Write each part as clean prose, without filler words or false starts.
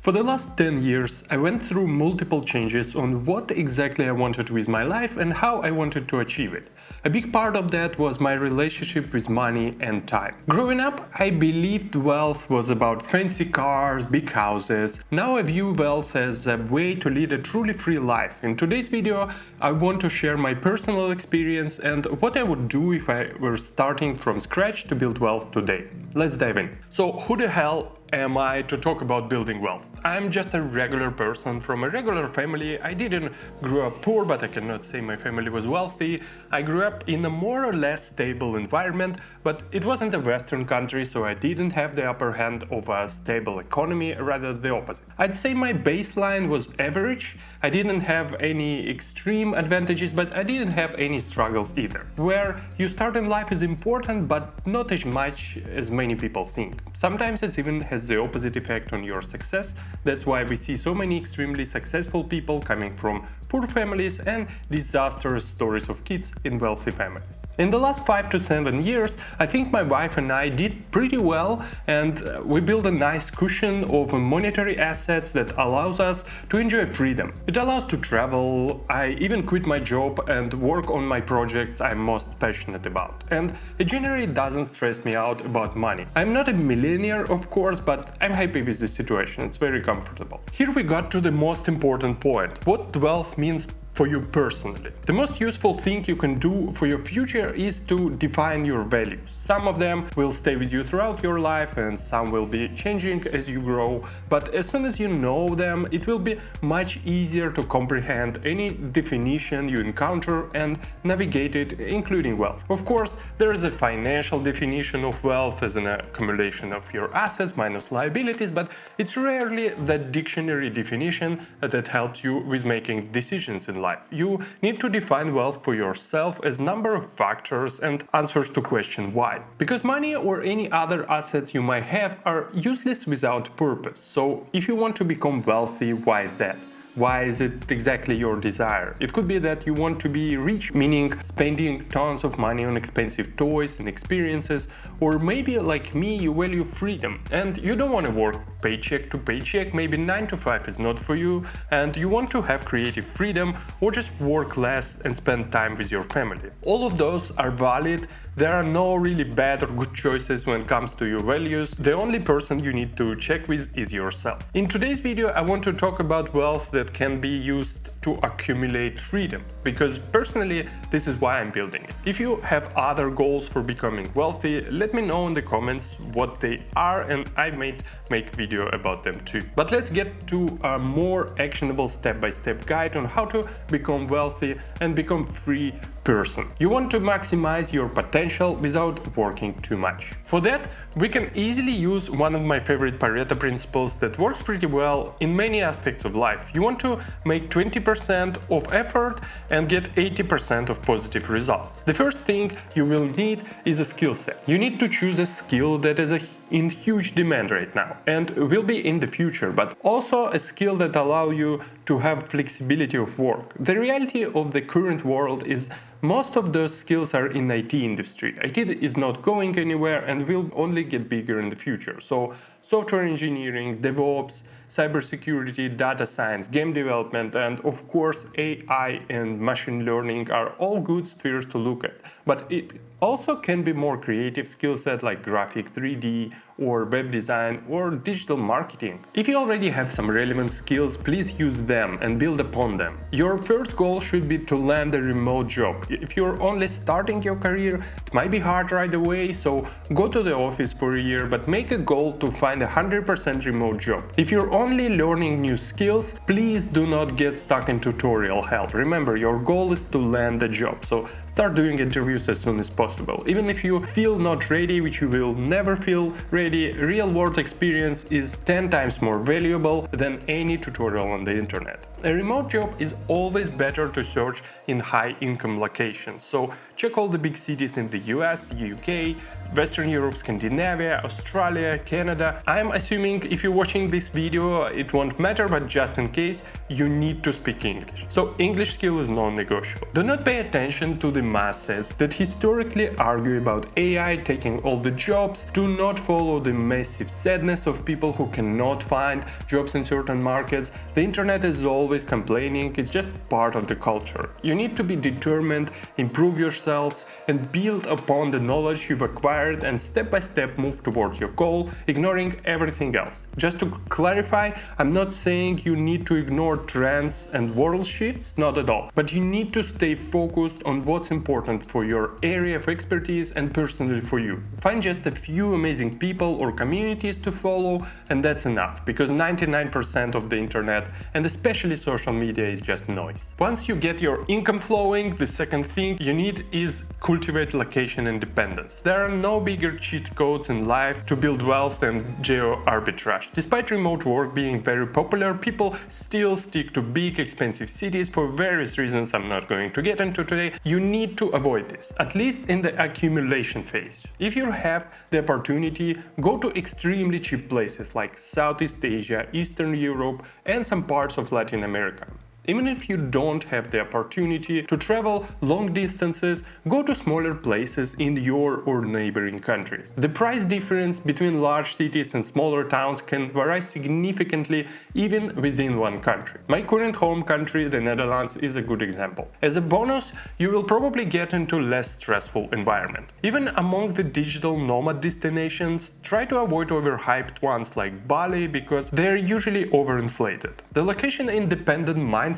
For the last 10 years, I went through multiple changes on what exactly I wanted with my life and how I wanted to achieve it. A big part of that was my relationship with money and time. Growing up, I believed wealth was about fancy cars, big houses. Now I view wealth as a way to lead a truly free life. In today's video, I want to share my personal experience and what I would do if I were starting from scratch to build wealth today. Let's dive in. So, who the hell am I to talk about building wealth? I'm just a regular person from a regular family. I didn't grow up poor, but I cannot say my family was wealthy. I grew up in a more or less stable environment, but it wasn't a Western country, so I didn't have the upper hand of a stable economy, rather the opposite. I'd say my baseline was average. I didn't have any extreme advantages, but I didn't have any struggles either. Where you start in life is important, but not as much as many people think. Sometimes it even has the opposite effect on your success. That's why we see so many extremely successful people coming from poor families and disastrous stories of kids in wealthy families. In the last 5 to 7 years, I think my wife and I did pretty well, and we built a nice cushion of monetary assets that allows us to enjoy freedom. It allows to travel. I even quit my job and work on my projects I'm most passionate about. And it generally doesn't stress me out about money. I'm not a millionaire, of course, but I'm happy with the situation. It's very comfortable. Here we got to the most important point. What wealth means for you personally. The most useful thing you can do for your future is to define your values. Some of them will stay with you throughout your life and some will be changing as you grow, but as soon as you know them, it will be much easier to comprehend any definition you encounter and navigate it, including wealth. Of course, there is a financial definition of wealth as an accumulation of your assets minus liabilities, but it's rarely the dictionary definition that helps you with making decisions in life. You need to define wealth for yourself as number of factors and answers to question why. Because money or any other assets you might have are useless without purpose. So if you want to become wealthy, why is that? Why is it exactly your desire? It could be that you want to be rich, meaning spending tons of money on expensive toys and experiences, or maybe like me, you value freedom and you don't want to work paycheck to paycheck, maybe 9 to 5 is not for you, and you want to have creative freedom or just work less and spend time with your family. All of those are valid. There are no really bad or good choices when it comes to your values. The only person you need to check with is yourself. In today's video, I want to talk about wealth that can be used to accumulate freedom, because personally this is why I'm building it. If you have other goals for becoming wealthy, let me know in the comments what they are and I might make video about them too. But let's get to a more actionable step-by-step guide on how to become wealthy and become free person. You want to maximize your potential without working too much. For that, we can easily use one of my favorite Pareto principles that works pretty well in many aspects of life. You want to make 20% of effort and get 80% of positive results. The first thing you will need is a skill set. You need to choose a skill that is in huge demand right now and will be in the future, but also a skill that allows you to have flexibility of work. The reality of the current world is most of those skills are in IT industry. IT is not going anywhere and will only get bigger in the future. So software engineering, DevOps, cybersecurity, data science, game development, and of course AI and machine learning are all good spheres to look at. But it also can be more creative skill set like graphic 3D or web design or digital marketing. If you already have some relevant skills, please use them and build upon them. Your first goal should be to land a remote job. If you're only starting your career, it might be hard right away, so go to the office for a year, but make a goal to find a 100% remote job. If you're only learning new skills, please do not get stuck in tutorial hell. Remember, your goal is to land a job, so start doing interviews as soon as possible. Even if you feel not ready, which you will never feel ready, real-world experience is 10 times more valuable than any tutorial on the internet. A remote job is always better to search in high-income locations, so check all the big cities in the US, the UK, Western Europe, Scandinavia, Australia, Canada. I'm assuming if you're watching this video, it won't matter, but just in case, you need to speak English. So English skill is non-negotiable. Do not pay attention to the masses that historically argue about AI taking all the jobs. Do not follow the massive sadness of people who cannot find jobs in certain markets. The internet is always complaining, it's just part of the culture. You need to be determined, improve yourselves, and build upon the knowledge you've acquired and step by step move towards your goal, ignoring everything else. Just to clarify, I'm not saying you need to ignore trends and world shifts, not at all. But you need to stay focused on what's important for your area of expertise and personally for you. Find just a few amazing people or communities to follow, and that's enough, because 99% of the internet and especially social media is just noise. Once you get your income flowing, the second thing you need is cultivate location independence. There are no bigger cheat codes in life to build wealth than geo arbitrage. Despite remote work being very popular, people still stick to big expensive cities for various reasons I'm not going to get into today. You need to avoid this, at least in the accumulation phase. If you have the opportunity, go to extremely cheap places like Southeast Asia, Eastern Europe, and some parts of Latin America. Even if you don't have the opportunity to travel long distances, go to smaller places in your or neighboring countries. The price difference between large cities and smaller towns can vary significantly even within one country. My current home country, the Netherlands, is a good example. As a bonus, you will probably get into less stressful environment. Even among the digital nomad destinations, try to avoid overhyped ones like Bali because they're usually overinflated. The location-independent mindset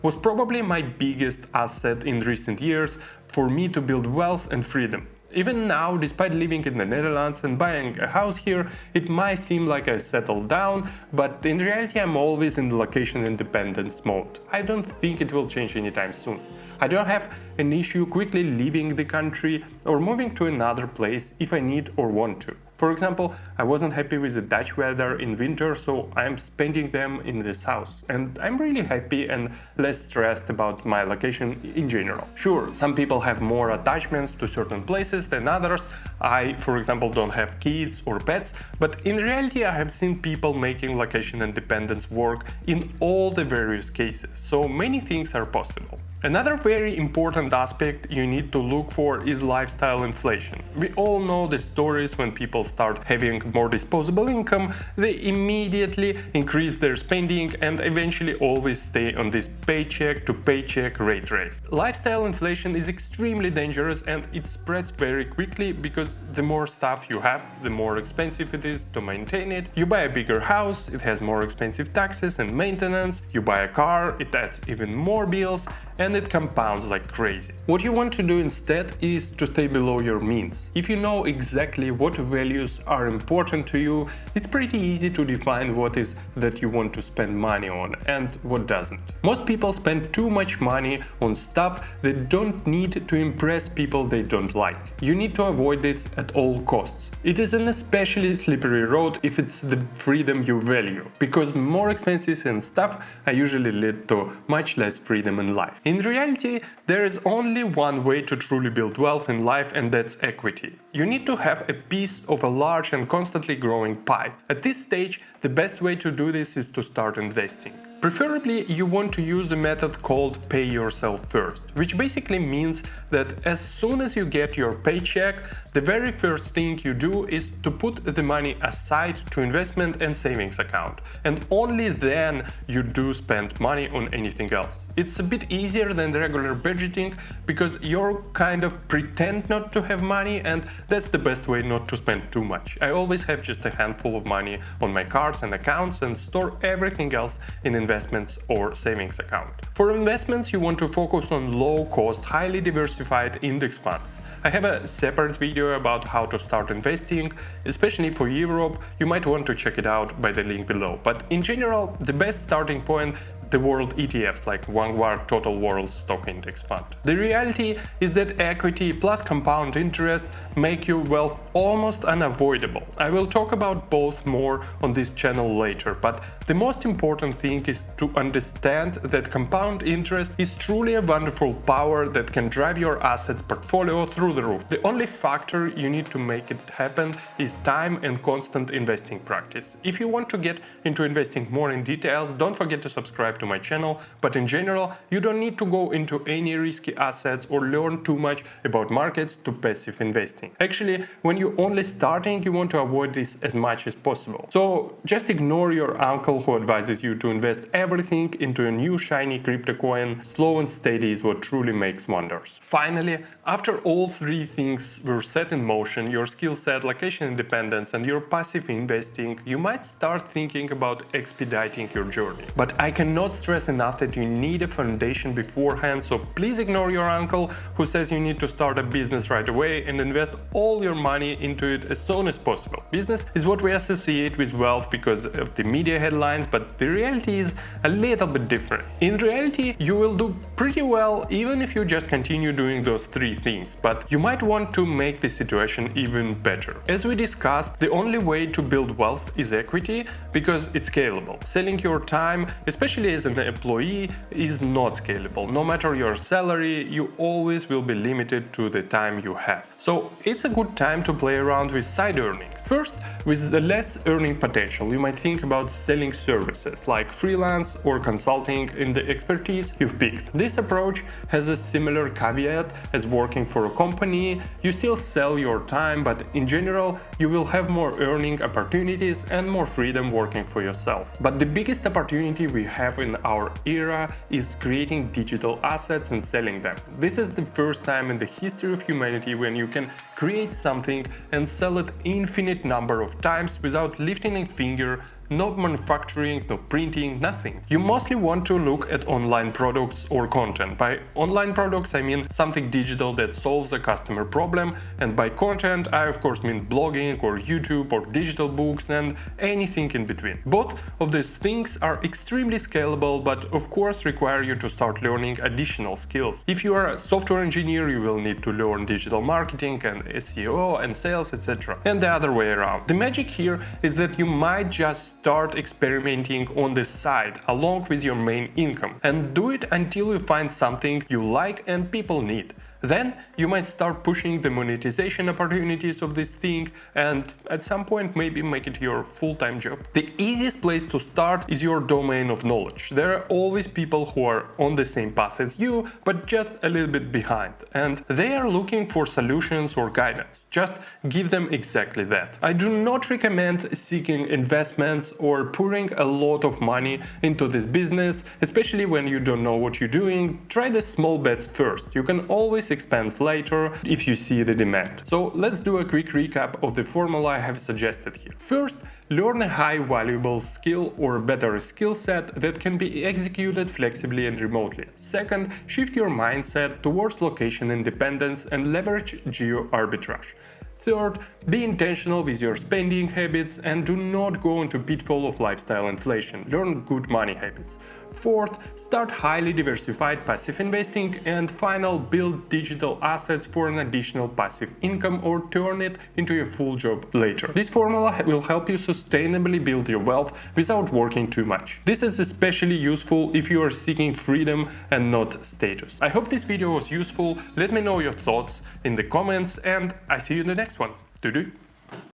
was probably my biggest asset in recent years for me to build wealth and freedom. Even now, despite living in the Netherlands and buying a house here, it might seem like I settled down, but in reality I'm always in the location independence mode. I don't think it will change anytime soon. I don't have an issue quickly leaving the country or moving to another place if I need or want to. For example, I wasn't happy with the Dutch weather in winter, so I'm spending them in this house. And I'm really happy and less stressed about my location in general. Sure, some people have more attachments to certain places than others. I, for example, don't have kids or pets, but in reality I have seen people making location independence work in all the various cases, so many things are possible. Another very important aspect you need to look for is lifestyle inflation. We all know the stories when people start having more disposable income, they immediately increase their spending and eventually always stay on this paycheck to paycheck rate race. Lifestyle inflation is extremely dangerous and it spreads very quickly because the more stuff you have, the more expensive it is to maintain it. You buy a bigger house, it has more expensive taxes and maintenance. You buy a car, it adds even more bills, and it compounds like crazy. What you want to do instead is to stay below your means. If you know exactly what values are important to you, it's pretty easy to define what is that you want to spend money on and what doesn't. Most people spend too much money on stuff they don't need to impress people they don't like. You need to avoid this at all costs. It is an especially slippery road if it's the freedom you value, because more expensive stuff usually lead to much less freedom in life. In reality, there is only one way to truly build wealth in life, and that's equity. You need to have a piece of a large and constantly growing pie. At this stage, the best way to do this is to start investing. Preferably, you want to use a method called pay yourself first, which basically means that as soon as you get your paycheck, the very first thing you do is to put the money aside to investment and savings account, and only then you do spend money on anything else. It's a bit easier than the regular budgeting because you're kind of pretend not to have money, and that's the best way not to spend too much. I always have just a handful of money on my cards and accounts and store everything else in investments or savings account. For investments, you want to focus on low-cost, highly diversified index funds. I have a separate video about how to start investing, especially for Europe. You might want to check it out by the link below. But in general, the best starting point, the world ETFs like Vanguard Total World Stock Index Fund. The reality is that equity plus compound interest make your wealth almost unavoidable. I will talk about both more on this channel later, but the most important thing is is to understand that compound interest is truly a wonderful power that can drive your assets portfolio through the roof. The only factor you need to make it happen is time and constant investing practice. If you want to get into investing more in details, don't forget to subscribe to my channel, but in general, you don't need to go into any risky assets or learn too much about markets to passive investing. Actually, when you're only starting, you want to avoid this as much as possible. So just ignore your uncle who advises you to invest everything into a new shiny crypto coin. Slow and steady is what truly makes wonders. Finally, after all three things were set in motion, your skill set, location independence, and your passive investing, you might start thinking about expediting your journey. But I cannot stress enough that you need a foundation beforehand, so please ignore your uncle who says you need to start a business right away and invest all your money into it as soon as possible. Business is what we associate with wealth because of the media headlines, but the reality is a little bit different. In reality, you will do pretty well even if you just continue doing those three things, but you might want to make the situation even better. As we discussed, the only way to build wealth is equity because it's scalable. Selling your time, especially as an employee, is not scalable. No matter your salary, you always will be limited to the time you have. So it's a good time to play around with side earnings. First, with the less earning potential, you might think about selling services like freelance or consulting in the expertise you've picked. This approach has a similar caveat as working for a company. You still sell your time, but in general, you will have more earning opportunities and more freedom working for yourself. But the biggest opportunity we have in our era is creating digital assets and selling them. This is the first time in the history of humanity when you can create something and sell it infinite number of times without lifting a finger. No manufacturing, no printing, nothing. You mostly want to look at online products or content. By online products, I mean something digital that solves a customer problem, and by content, I of course mean blogging or YouTube or digital books and anything in between. Both of these things are extremely scalable, but of course require you to start learning additional skills. If you are a software engineer, you will need to learn digital marketing and SEO and sales, etc. And the other way around. The magic here is that you might just start experimenting on the side along with your main income and do it until you find something you like and people need. Then you might start pushing the monetization opportunities of this thing and at some point maybe make it your full-time job. The easiest place to start is your domain of knowledge. There are always people who are on the same path as you, but just a little bit behind, and they are looking for solutions or guidance. Just give them exactly that. I do not recommend seeking investments or pouring a lot of money into this business, especially when you don't know what you're doing. Try the small bets first. You can always expand later if you see the demand. So let's do a quick recap of the formula I have suggested here. First, learn a high valuable skill or better skill set that can be executed flexibly and remotely. Second, shift your mindset towards location independence and leverage geo arbitrage. Third, be intentional with your spending habits and do not go into pitfall of lifestyle inflation. Learn good money habits. Fourth, start highly diversified passive investing. And final, build digital assets for an additional passive income or turn it into a full job later. This formula will help you sustainably build your wealth without working too much. This is especially useful if you are seeking freedom and not status. I hope this video was useful. Let me know your thoughts in the comments and I see you in the next one. Doo-doo.